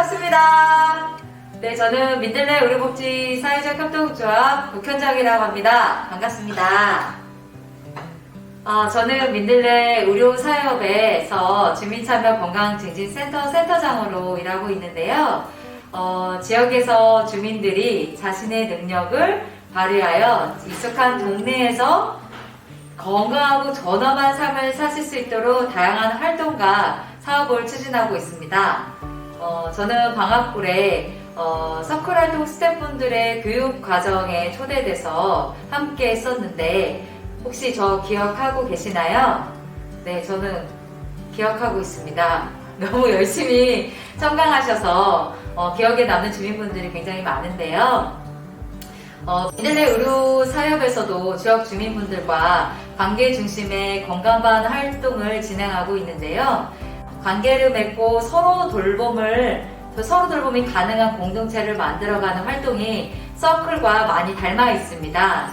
반갑습니다. 네, 저는 민들레 의료복지 사회적 협동조합 국현장이라고 합니다. 반갑습니다. 저는 민들레 의료사협에서 주민참여 건강증진센터 센터장으로 일하고 있는데요. 지역에서 주민들이 자신의 능력을 발휘하여 익숙한 동네에서 건강하고 존엄한 삶을 사실 수 있도록 다양한 활동과 사업을 추진하고 있습니다. 저는 방학골에 서클 활동 스태프분들의 교육 과정에 초대돼서 함께 했었는데 혹시 저 기억하고 계시나요? 네, 저는 기억하고 있습니다. 너무 열심히 청강하셔서 기억에 남는 주민분들이 굉장히 많은데요. 민들레 의료사협에서도 지역 주민분들과 관계 중심의 건강반 활동을 진행하고 있는데요. 관계를 맺고 서로 돌봄이 가능한 공동체를 만들어가는 활동이 서클과 많이 닮아 있습니다.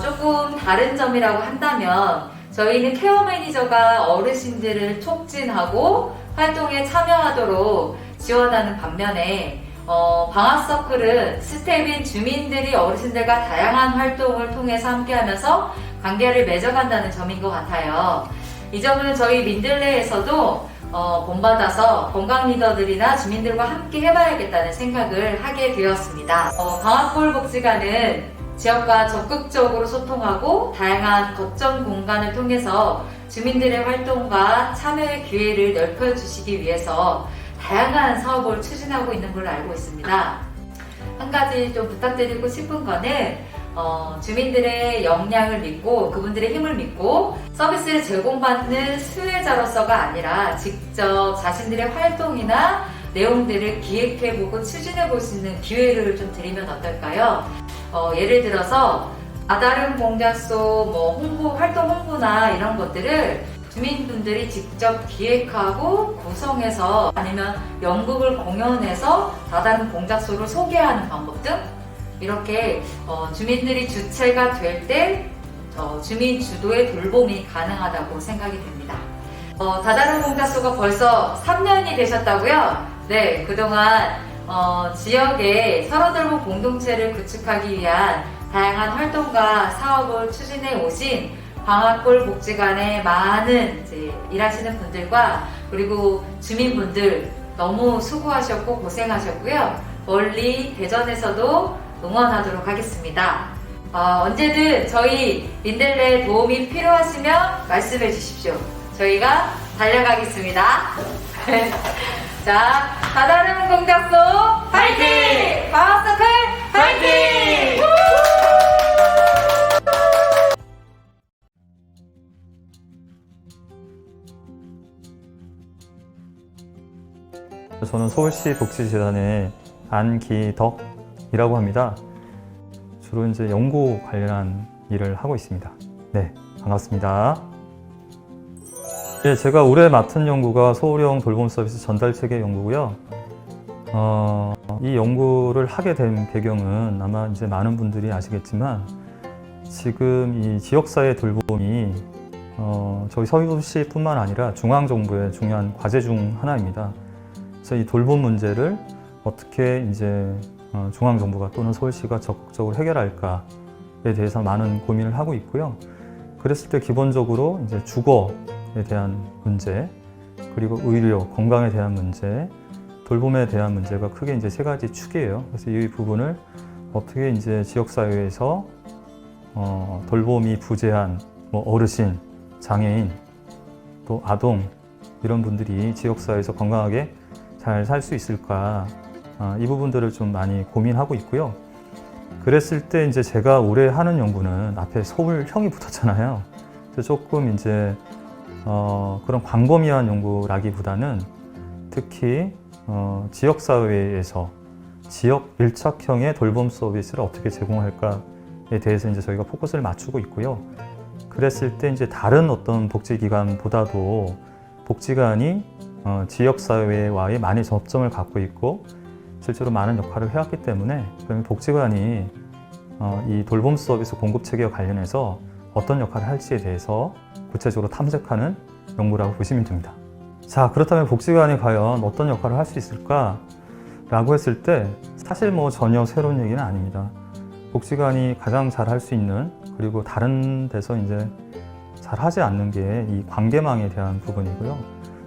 조금 다른 점이라고 한다면 저희는 케어 매니저가 어르신들을 촉진하고 활동에 참여하도록 지원하는 반면에 방학서클은 스텝인 주민들이 어르신들과 다양한 활동을 통해서 함께하면서 관계를 맺어간다는 점인 것 같아요. 이 점은 저희 민들레에서도 본받아서 건강 리더들이나 주민들과 함께 해봐야겠다는 생각을 하게 되었습니다. 방학골 복지관은 지역과 적극적으로 소통하고 다양한 거점 공간을 통해서 주민들의 활동과 참여의 기회를 넓혀주시기 위해서 다양한 사업을 추진하고 있는 걸로 알고 있습니다. 한 가지 좀 부탁드리고 싶은 거는 주민들의 역량을 믿고 그분들의 힘을 믿고 서비스를 제공받는 수혜자로서가 아니라 직접 자신들의 활동이나 내용들을 기획해보고 추진해볼 수 있는 기회를 좀 드리면 어떨까요? 예를 들어서 아다른 공작소 활동 홍보나 이런 것들을 주민분들이 직접 기획하고 구성해서 아니면 연극을 공연해서 다다른 공작소를 소개하는 방법 등 이렇게 주민들이 주체가 될 때 주민 주도의 돌봄이 가능하다고 생각이 됩니다. 다다른 공작소가 벌써 3년이 되셨다고요? 네, 그동안 지역의 서로 돌봄 공동체를 구축하기 위한 다양한 활동과 사업을 추진해 오신 방학골 복지관의 많은 일하시는 분들과 그리고 주민분들 너무 수고하셨고 고생하셨고요. 멀리 대전에서도 응원하도록 하겠습니다. 언제든 저희 민들레 도움이 필요하시면 말씀해 주십시오. 저희가 달려가겠습니다. 자, 다다른 공작소 파이팅! 방학서클 파이팅! 저는 서울시 복지재단의 안기덕이라고 합니다. 주로 이제 연구 관련한 일을 하고 있습니다. 네, 반갑습니다. 네, 제가 올해 맡은 연구가 서울형 돌봄 서비스 전달 체계 연구고요. 이 연구를 하게 된 배경은 아마 이제 많은 분들이 아시겠지만 지금 이 지역사회 돌봄이 저희 서울시뿐만 아니라 중앙정부의 중요한 과제 중 하나입니다. 그래서 이 돌봄 문제를 어떻게 이제 중앙정부가 또는 서울시가 적극적으로 해결할까에 대해서 많은 고민을 하고 있고요. 그랬을 때 기본적으로 이제 주거에 대한 문제, 그리고 의료, 건강에 대한 문제, 돌봄에 대한 문제가 크게 이제 세 가지 축이에요. 그래서 이 부분을 어떻게 이제 지역사회에서 돌봄이 부재한 어르신, 장애인, 또 아동 이런 분들이 지역사회에서 건강하게 잘 살 수 있을까, 이 부분들을 좀 많이 고민하고 있고요. 그랬을 때 이제 제가 올해 하는 연구는 앞에 서울형이 붙었잖아요. 그래서 조금 이제 그런 광범위한 연구라기보다는 특히 지역사회에서 지역 밀착형의 돌봄 서비스를 어떻게 제공할까에 대해서 이제 저희가 포커스를 맞추고 있고요. 그랬을 때 이제 다른 어떤 복지기관보다도 복지관이 지역사회와의 많이 접점을 갖고 있고 실제로 많은 역할을 해왔기 때문에 그러면 복지관이 이 돌봄 서비스 공급 체계와 관련해서 어떤 역할을 할지에 대해서 구체적으로 탐색하는 연구라고 보시면 됩니다. 자, 그렇다면 복지관이 과연 어떤 역할을 할 수 있을까? 라고 했을 때 사실 뭐 전혀 새로운 얘기는 아닙니다. 복지관이 가장 잘 할 수 있는, 그리고 다른 데서 이제 잘 하지 않는 게 이 관계망에 대한 부분이고요.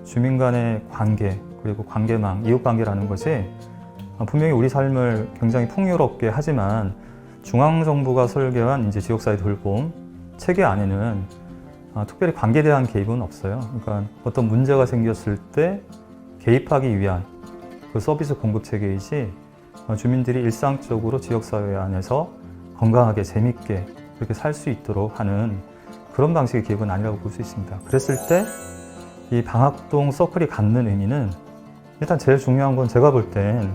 주민 간의 관계, 그리고 관계망, 이웃관계라는 것이 분명히 우리 삶을 굉장히 풍요롭게 하지만 중앙정부가 설계한 이제 지역사회 돌봄 체계 안에는 특별히 관계에 대한 개입은 없어요. 그러니까 어떤 문제가 생겼을 때 개입하기 위한 그 서비스 공급 체계이지, 주민들이 일상적으로 지역사회 안에서 건강하게 재밌게 그렇게 살 수 있도록 하는 그런 방식의 개입은 아니라고 볼 수 있습니다. 그랬을 때 이 방학동 서클이 갖는 의미는, 일단 제일 중요한 건 제가 볼 땐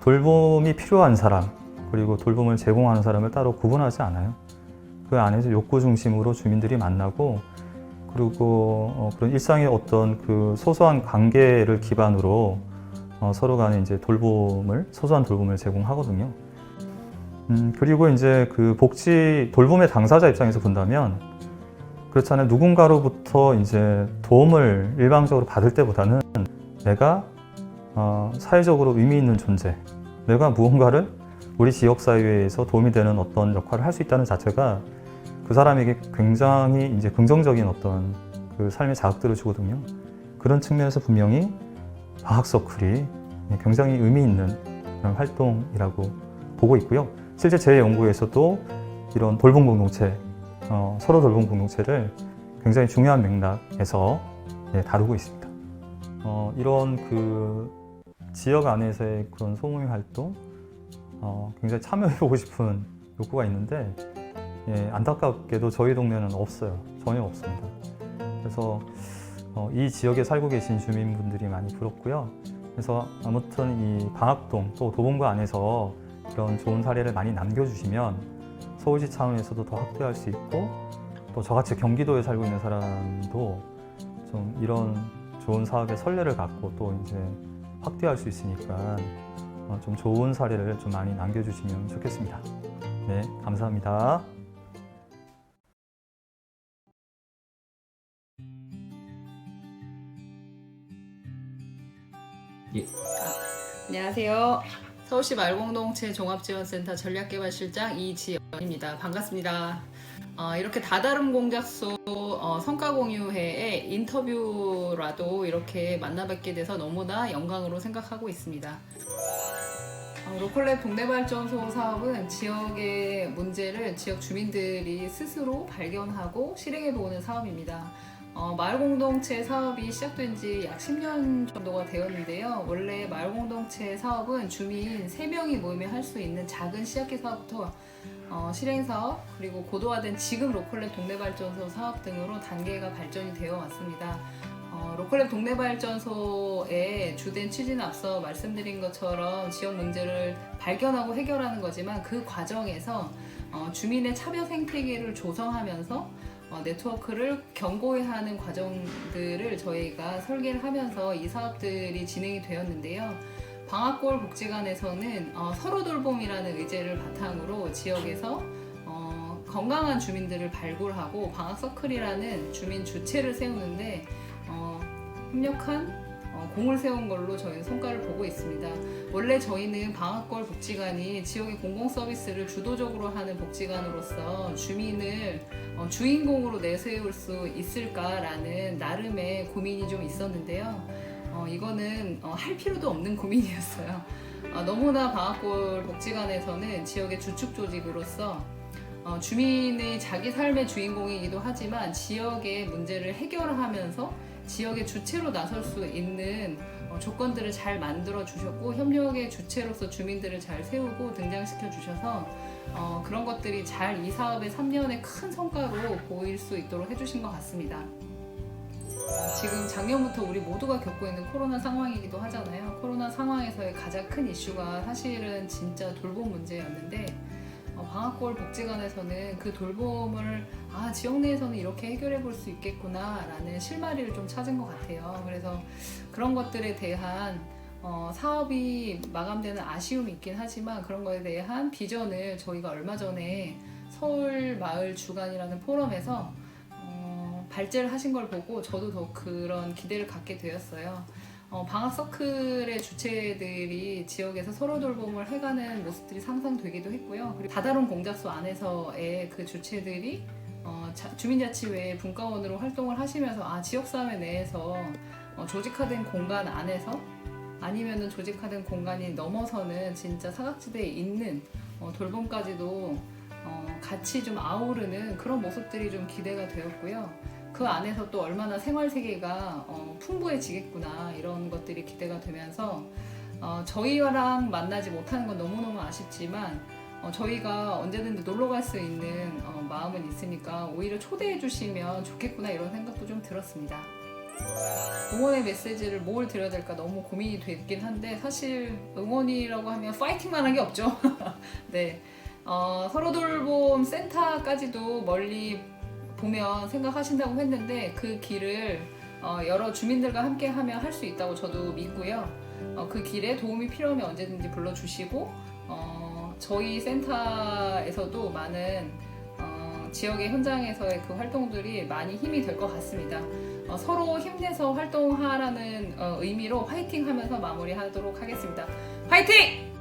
돌봄이 필요한 사람, 그리고 돌봄을 제공하는 사람을 따로 구분하지 않아요. 그 안에서 욕구 중심으로 주민들이 만나고, 그리고 그런 일상의 어떤 그 소소한 관계를 기반으로 서로 간에 이제 소소한 돌봄을 제공하거든요. 그리고 이제 그 복지 돌봄의 당사자 입장에서 본다면, 그렇잖아요. 누군가로부터 이제 도움을 일방적으로 받을 때보다는 내가 사회적으로 의미 있는 존재, 내가 무언가를 우리 지역사회에서 도움이 되는 어떤 역할을 할 수 있다는 자체가 그 사람에게 굉장히 이제 긍정적인 어떤 그 삶의 자극들을 주거든요. 그런 측면에서 분명히 방학서클이 굉장히 의미 있는 그런 활동이라고 보고 있고요. 실제 제 연구에서도 이런 돌봄 공동체, 서로 돌봄 공동체를 굉장히 중요한 맥락에서 다루고 있습니다. 이런 그 지역 안에서의 그런 소모임 활동, 굉장히 참여해보고 싶은 욕구가 있는데, 안타깝게도 저희 동네는 없어요. 전혀 없습니다. 그래서 이 지역에 살고 계신 주민분들이 많이 부럽고요. 그래서 아무튼 이 방학동 또 도봉구 안에서 이런 좋은 사례를 많이 남겨주시면 서울시 차원에서도 더 확대할 수 있고, 또 저같이 경기도에 살고 있는 사람도 좀 이런 좋은 사업의 선례를 갖고 또 이제 확대할 수 있으니까 좀 좋은 사례를 좀 많이 남겨주시면 좋겠습니다. 네, 감사합니다. 안녕하세요. 서울시 말공동체 종합지원센터 전략개발실장 이지연입니다. 반갑습니다. 이렇게 다다른 공작소 성과 공유회에 인터뷰라도 이렇게 만나뵙게 돼서 너무나 영광으로 생각하고 있습니다. 로컬랩 동네발전소 사업은 지역의 문제를 지역 주민들이 스스로 발견하고 실행해보는 사업입니다. 마을공동체 사업이 시작된 지 약 10년 정도가 되었는데요. 원래 마을공동체 사업은 주민 3명이 모이면 할 수 있는 작은 시작기 사업부터 실행사업, 그리고 고도화된 지금 로컬랩 동네발전소 사업 등으로 단계가 발전이 되어 왔습니다. 로컬랩 동네발전소의 주된 취지는 앞서 말씀드린 것처럼 지역 문제를 발견하고 해결하는 거지만, 그 과정에서 주민의 차별 생태계를 조성하면서 네트워크를 견고히하는 과정들을 저희가 설계를 하면서 이 사업들이 진행이 되었는데요. 방학골 복지관에서는 서로 돌봄이라는 의제를 바탕으로 지역에서 건강한 주민들을 발굴하고 방학서클이라는 주민 주체를 세우는데 협력한 공을 세운 걸로 저희는 성과를 보고 있습니다. 원래 저희는 방학골 복지관이 지역의 공공서비스를 주도적으로 하는 복지관으로서 주민을 주인공으로 내세울 수 있을까라는 나름의 고민이 좀 있었는데요. 이거는 할 필요도 없는 고민이었어요. 너무나 방학골 복지관에서는 지역의 주축 조직으로서 주민의 자기 삶의 주인공이기도 하지만 지역의 문제를 해결하면서 지역의 주체로 나설 수 있는 조건들을 잘 만들어 주셨고, 협력의 주체로서 주민들을 잘 세우고 등장시켜 주셔서 그런 것들이 잘 이 사업의 3년의 큰 성과로 보일 수 있도록 해주신 것 같습니다. 지금 작년부터 우리 모두가 겪고 있는 코로나 상황이기도 하잖아요. 코로나 상황에서의 가장 큰 이슈가 사실은 진짜 돌봄 문제였는데, 방학골 복지관에서는 그 돌봄을 지역 내에서는 이렇게 해결해 볼 수 있겠구나 라는 실마리를 좀 찾은 것 같아요. 그래서 그런 것들에 대한 사업이 마감되는 아쉬움이 있긴 하지만, 그런 것에 대한 비전을 저희가 얼마 전에 서울 마을 주간이라는 포럼에서 발제를 하신 걸 보고 저도 더 그런 기대를 갖게 되었어요. 방학 서클의 주체들이 지역에서 서로 돌봄을 해가는 모습들이 상상되기도 했고요. 그리고 다다른 공작소 안에서의 그 주체들이 주민자치회 분과원으로 활동을 하시면서 지역사회 내에서 조직화된 공간 안에서 아니면은 조직화된 공간이 넘어서는 진짜 사각지대에 있는 돌봄까지도 같이 좀 아우르는 그런 모습들이 좀 기대가 되었고요. 그 안에서 또 얼마나 생활 세계가 풍부해지겠구나 이런 것들이 기대가 되면서 저희랑 만나지 못하는 건 너무너무 아쉽지만 저희가 언제든지 놀러 갈 수 있는 마음은 있으니까 오히려 초대해 주시면 좋겠구나 이런 생각도 좀 들었습니다. 응원의 메시지를 뭘 드려야 될까 너무 고민이 되긴 한데 사실 응원이라고 하면 파이팅만 한 게 없죠. 네, 서로 돌봄 센터까지도 멀리 보면 생각하신다고 했는데 그 길을 여러 주민들과 함께 하면 할 수 있다고 저도 믿고요. 그 길에 도움이 필요하면 언제든지 불러주시고 저희 센터에서도 많은 지역의 현장에서의 그 활동들이 많이 힘이 될 것 같습니다. 서로 힘내서 활동하라는 의미로 화이팅 하면서 마무리하도록 하겠습니다. 화이팅!